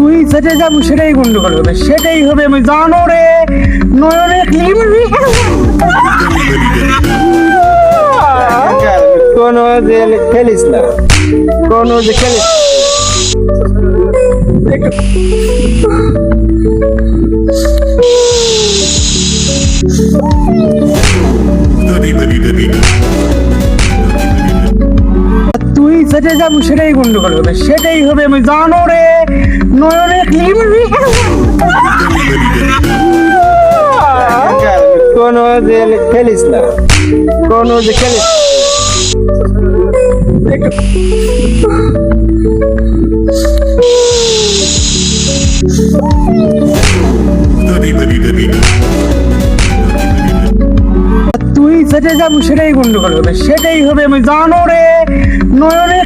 তুই যেটা যাবো সেটাই গন্ডগোল হবে, সেটাই হবে। আমি জানো রে নয়নে কোনো যে খেলিস না, কোনো যে খেলিস তুই যেটা যাবো সেটাই গন্ডগোল হবে, সেটাই হবে। আমি জানো রে নয়নে কোনো যে খেলিস না, কোনো যে খেলিস তুই যেটা যাবো সেটাই গন্ডগোল হবে, সেটাই হবে। আমি জানো রে নয়নে